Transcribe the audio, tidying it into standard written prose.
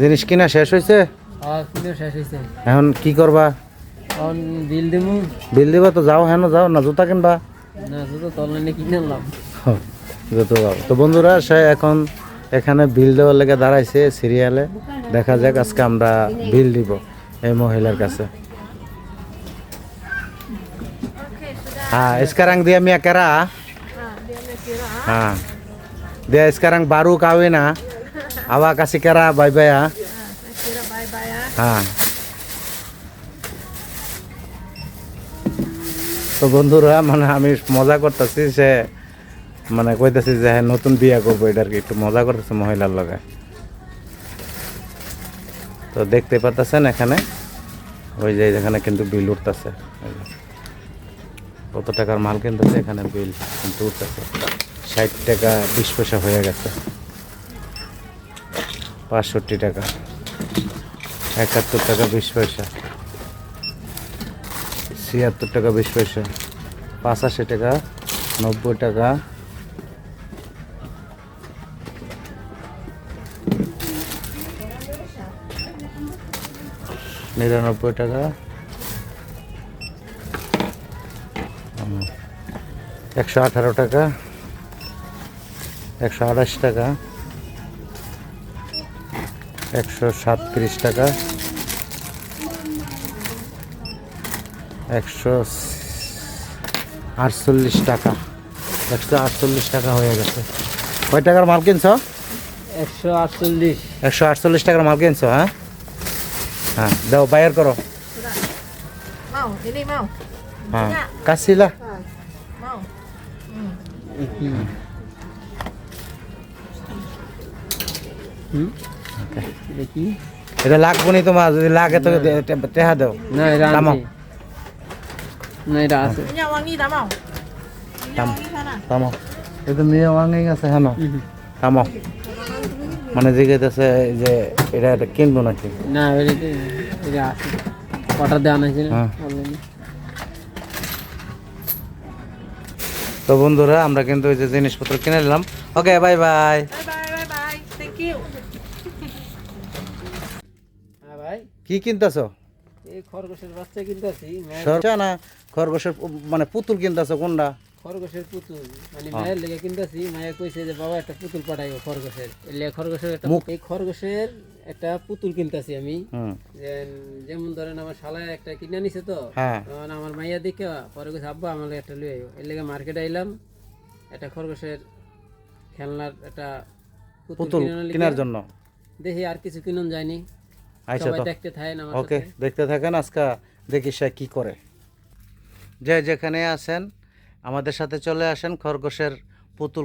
জিনিস কিনা শেষ হয়েছে? কিনা শেষ হয়েছে। এখন কি করবা? এখন বিল দেবো। বিল দিবা তো যাও, হেন যাও না জুতা কিনবা? না জুতো তো অনলাইনে কিনে আনলাম। জুতো যাও। তো বন্ধুরা সে এখন এখানে বিল দেওয়ার লেগে দাঁড়াইছে সিরিয়ালে। দেখা যাক আজকে আমরা বিল দিব এই মহিলার কাছে। हाँ sekarang dia mia kera. हाँ dia sekarang baru kawin awak kasih kera bye bye ya. हाँ তো বন্ধুরা মানে আমি মজা করতেছি, সে মানে কইতেছি যে হ্যাঁ নতুন বিয়ে করবো, এটা আর কি একটু মজা করতেছে মহিলার লগে। তো দেখতে পাচ্ছেন এখানে ওই যে এখানে কিন্তু বিল উঠতেছে, কত টাকার মাল কিনতেছে এখানে বিল কিন্তু উঠতেছে। 60 টাকা 20 পয়সা হয়ে গেছে, 65 টাকা, 71 টাকা 20 পয়সা, 76 টাকা 20 পয়সা, 85 টাকা, 90 টাকা, 99 টাকা, 118 টাকা, 128 টাকা, 137 টাকা, 148 টাকা, 148 টাকা হয়ে গেছে। কয় টাকার মাল কিনছো? 148। 148 টাকার মাল কিনছো? হ্যাঁ হ্যাঁ দাও বাইর করো। Mau, ini mau. হ্যাঁ কাশিলা Mau. দেখি এটা লাগবো নি তোমার, যদি লাগে তো টেহা দাও। না এটা থামো। আছে। না এটা আছে। Punya wangi tak mau? Punya Tam. wangi sana. থামো, এটা মেয়ে ওয়াঙ্গিং আছে হ্যাঁ থামো, মানে জিজ্ঞেস যে এটা এটা কিনবো নাকি? না এটা আছে, অর্ডার দেওয়া নাকি হ্যাঁ। অনলাইনে। তো বন্ধুরা আমরা কিন্তু ওই যে জিনিসপত্র কিনে নিলাম। Okay bye bye. Bye bye bye bye. Thank you. হ্যাঁ ভাই, কি কিনতেছো? এই খরগোশের বাচ্চা কিনতেছি। সরচা না খরগোশের মানে পুতুল কিনতেছো কোনটা? খরগোশের পুতুল মানে হ্যাঁ। মায়ের লেগে কিনতেছি। মায়ে কইছে যে বাবা একটা পুতুল পাঠাইবো খরগোশের, এলে খরগোশের একটা মুখ। এই খরগোশের একটা পুতুল কিনতেছি আমি। হুম যেমন ধরেন আমার শালায় একটা কিনে নিছে তো, হ্যাঁ তখন আমার মাইয়া দেখে পরে কইছে আব্বা আমার লাগি একটা লই আইও। এর লেগে মার্কেটে আইলাম, একটা খরগোশের খেলনার একটা পুতুল কেনার জন্য। দেখি আর কিছু কিনুন যায়নি। আচ্ছা সবাই তো দেখতে থাকেন আমার ওকে সাথে। দেখতে থাকেন, আজকে দেখি সে কি করে। যে যেখানে আছেন আমাদের সাথে চলে আসেন, খরগোশের পুতুল